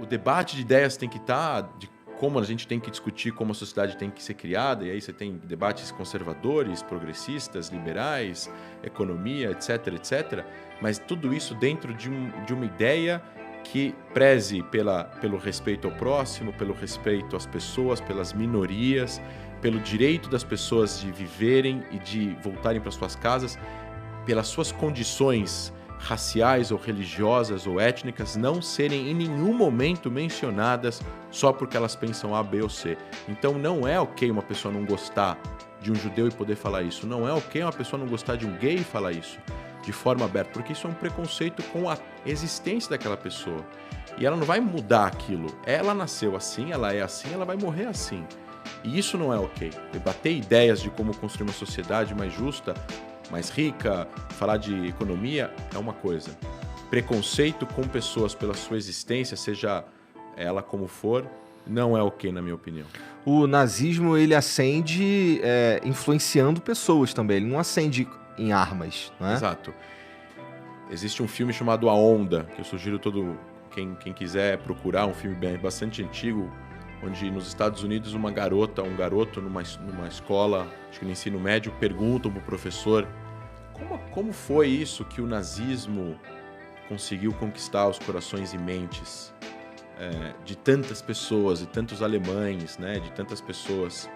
o debate de ideias tem que estar, de como a gente tem que discutir como a sociedade tem que ser criada, e aí você tem debates conservadores, progressistas, liberais, economia, etc, etc. Mas tudo isso dentro de uma ideia que preze pelo respeito ao próximo, pelo respeito às pessoas, pelas minorias, pelo direito das pessoas de viverem e de voltarem para suas casas, pelas suas condições raciais ou religiosas ou étnicas não serem em nenhum momento mencionadas só porque elas pensam A, B ou C. Então não é ok uma pessoa não gostar de um judeu e poder falar isso. Não é ok uma pessoa não gostar de um gay e falar isso de forma aberta, porque isso é um preconceito com a existência daquela pessoa. E ela não vai mudar aquilo. Ela nasceu assim, ela é assim, ela vai morrer assim. E isso não é ok. Debater ideias de como construir uma sociedade mais justa, mais rica, falar de economia é uma coisa. Preconceito com pessoas pela sua existência, seja ela como for, não é ok, na minha opinião. O nazismo, ele acende influenciando pessoas também. Ele não acende em armas, não é? Exato. Existe um filme chamado A Onda, que eu sugiro quem quiser procurar, um filme bastante antigo, onde nos Estados Unidos um garoto numa escola, acho que no ensino médio, perguntam para o professor como foi isso que o nazismo conseguiu conquistar os corações e mentes de tantas pessoas, de tantos alemães, né, de tantas pessoas.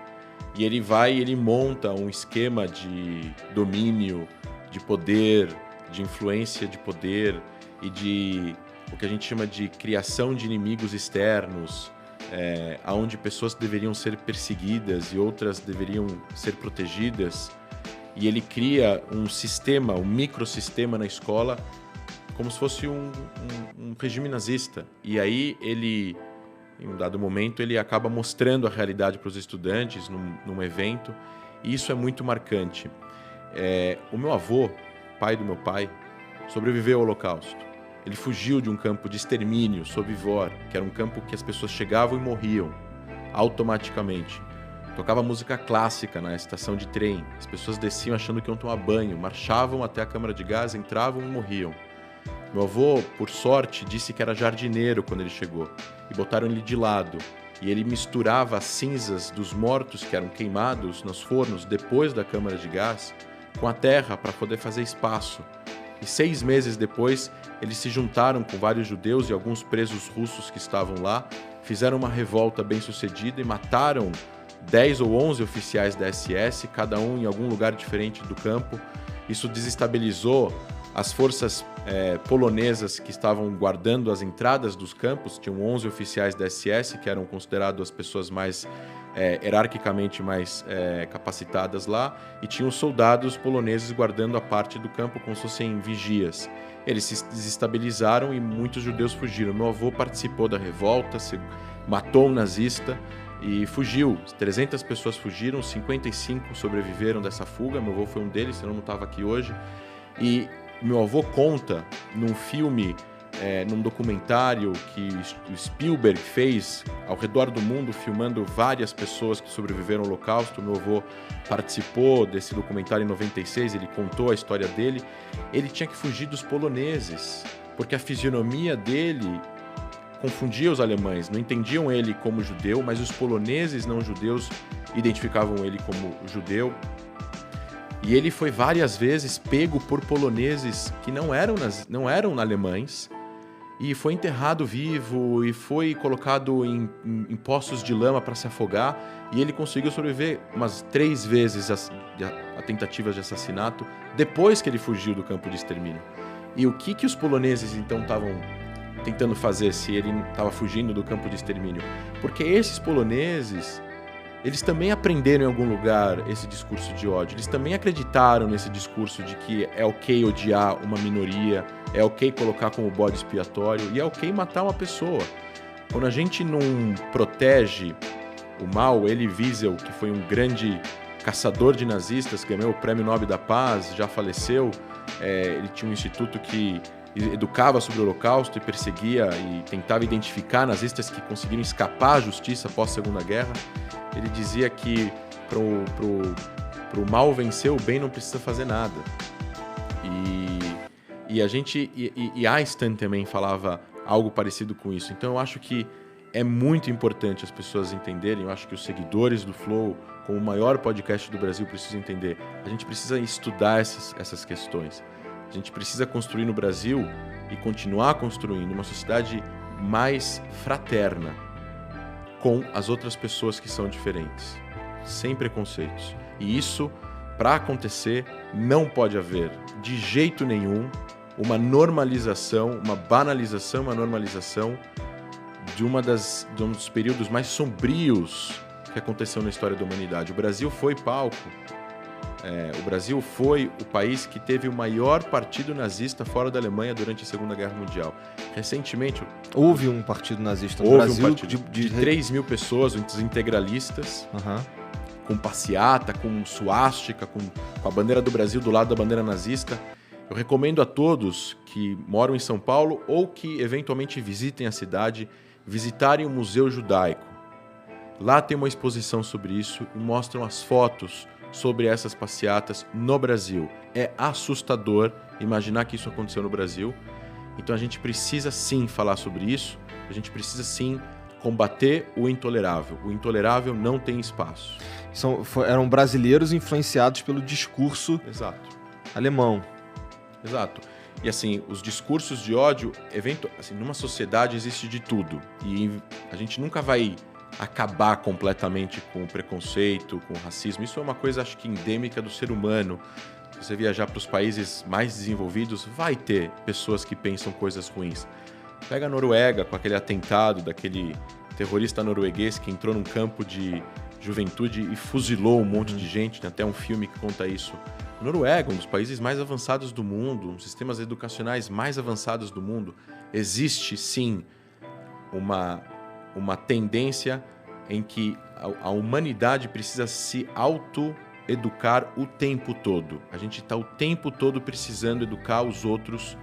E ele monta um esquema de domínio, de poder, de influência de poder e de o que a gente chama de criação de inimigos externos, onde pessoas deveriam ser perseguidas e outras deveriam ser protegidas. E ele cria um sistema, um microsistema na escola, como se fosse um regime nazista. E aí ele, em um dado momento, ele acaba mostrando a realidade para os estudantes num evento. E isso é muito marcante. O meu avô, pai do meu pai, sobreviveu ao Holocausto. Ele fugiu de um campo de extermínio, Sobibor, que era um campo que as pessoas chegavam e morriam automaticamente. Tocava música clássica na estação de trem. As pessoas desciam achando que iam tomar banho, marchavam até a câmara de gás, entravam e morriam. Meu avô, por sorte, disse que era jardineiro quando ele chegou. E botaram ele de lado. E ele misturava as cinzas dos mortos que eram queimados nos fornos depois da câmara de gás com a terra para poder fazer espaço. E 6 meses depois, eles se juntaram com vários judeus e alguns presos russos que estavam lá, fizeram uma revolta bem-sucedida e mataram 10 ou 11 oficiais da SS, cada um em algum lugar diferente do campo. Isso desestabilizou as forças polonesas que estavam guardando as entradas dos campos. Tinham 11 oficiais da SS, que eram considerados as pessoas mais hierarquicamente mais capacitadas lá, e tinham soldados poloneses guardando a parte do campo como se fossem vigias. Eles se desestabilizaram e muitos judeus fugiram. Meu avô participou da revolta, matou um nazista e fugiu. 300 pessoas fugiram, 55 sobreviveram dessa fuga. Meu avô foi um deles, senão não estava aqui hoje. E meu avô conta num filme, num documentário que o Spielberg fez ao redor do mundo, filmando várias pessoas que sobreviveram ao Holocausto. Meu avô participou desse documentário em 96, ele contou a história dele. Ele tinha que fugir dos poloneses, porque a fisionomia dele confundia os alemães, não entendiam ele como judeu, mas os poloneses não judeus identificavam ele como judeu. E ele foi várias vezes pego por poloneses que não eram alemães, e foi enterrado vivo e foi colocado em poços de lama para se afogar, e ele conseguiu sobreviver umas 3 vezes a tentativas de assassinato depois que ele fugiu do campo de extermínio. E o que os poloneses então estavam tentando fazer se ele estava fugindo do campo de extermínio? Porque esses poloneses, eles também aprenderam em algum lugar esse discurso de ódio. Eles também acreditaram nesse discurso de que é ok odiar uma minoria, é ok colocar como bode expiatório e é ok matar uma pessoa. Quando a gente não protege o mal, Elie Wiesel, que foi um grande caçador de nazistas, ganhou o Prêmio Nobel da Paz, já faleceu. Ele tinha um instituto que educava sobre o Holocausto e perseguia e tentava identificar nazistas que conseguiram escapar à justiça após a Segunda Guerra. Ele dizia que pro mal vencer, o bem não precisa fazer nada. E Einstein também falava algo parecido com isso. Então eu acho que é muito importante as pessoas entenderem, eu acho que os seguidores do Flow, como o maior podcast do Brasil, precisam entender. A gente precisa estudar essas questões. A gente precisa construir no Brasil e continuar construindo uma sociedade mais fraterna com as outras pessoas que são diferentes, sem preconceitos. E isso, para acontecer, não pode haver, de jeito nenhum, uma normalização, uma banalização, uma normalização de um dos períodos mais sombrios que aconteceu na história da humanidade. O Brasil foi palco. O Brasil foi o país que teve o maior partido nazista fora da Alemanha durante a Segunda Guerra Mundial. Recentemente... Houve um partido nazista no Brasil? Houve um partido de 3 mil pessoas, os integralistas, com passeata, com suástica, com a bandeira do Brasil do lado da bandeira nazista. Eu recomendo a todos que moram em São Paulo ou que eventualmente visitem a cidade, visitarem o Museu Judaico. Lá tem uma exposição sobre isso e mostram as fotos sobre essas passeatas no Brasil. É assustador imaginar que isso aconteceu no Brasil. Então a gente precisa sim falar sobre isso, a gente precisa sim combater o intolerável. O intolerável não tem espaço. Eram brasileiros influenciados pelo discurso alemão. Exato. E assim, os discursos de ódio, assim, numa sociedade existe de tudo. E a gente nunca vai acabar completamente com o preconceito, com o racismo. Isso é uma coisa, acho que, endêmica do ser humano. Se você viajar para os países mais desenvolvidos, vai ter pessoas que pensam coisas ruins. Pega a Noruega, com aquele atentado daquele terrorista norueguês que entrou num campo de juventude e fuzilou um monte de gente. Tem até um filme que conta isso. Noruega, um dos países mais avançados do mundo, um dos sistemas educacionais mais avançados do mundo. Existe, sim, uma tendência em que a humanidade precisa se auto-educar o tempo todo. A gente está o tempo todo precisando educar os outros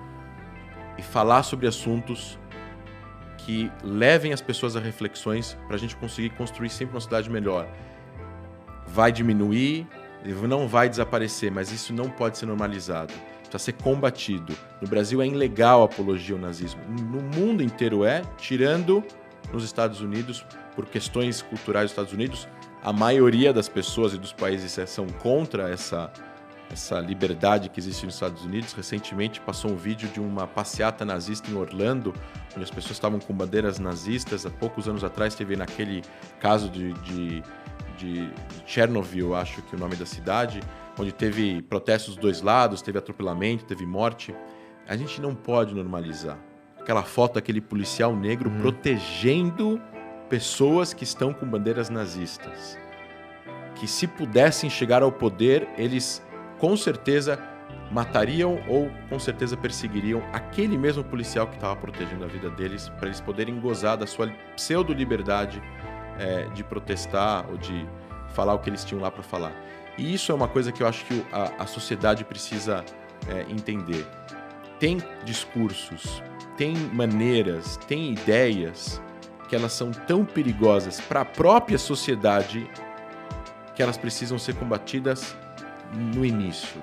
e falar sobre assuntos que levem as pessoas a reflexões para a gente conseguir construir sempre uma cidade melhor. Vai diminuir, não vai desaparecer, mas isso não pode ser normalizado. Precisa ser combatido. No Brasil é ilegal a apologia ao nazismo. No mundo inteiro tirando nos Estados Unidos, por questões culturais dos Estados Unidos, a maioria das pessoas e dos países são contra essa liberdade que existe nos Estados Unidos. Recentemente passou um vídeo de uma passeata nazista em Orlando, onde as pessoas estavam com bandeiras nazistas. Há poucos anos atrás teve naquele caso de Chernobyl, acho que é o nome da cidade, onde teve protestos dos dois lados, teve atropelamento, teve morte. A gente não pode normalizar. Aquela foto daquele policial negro protegendo pessoas que estão com bandeiras nazistas. Que se pudessem chegar ao poder, eles com certeza matariam ou com certeza perseguiriam aquele mesmo policial que estava protegendo a vida deles, para eles poderem gozar da sua pseudo-liberdade de protestar ou de falar o que eles tinham lá para falar. E isso é uma coisa que eu acho que a sociedade precisa entender. Tem discursos, tem maneiras, tem ideias que elas são tão perigosas para a própria sociedade que elas precisam ser combatidas no início.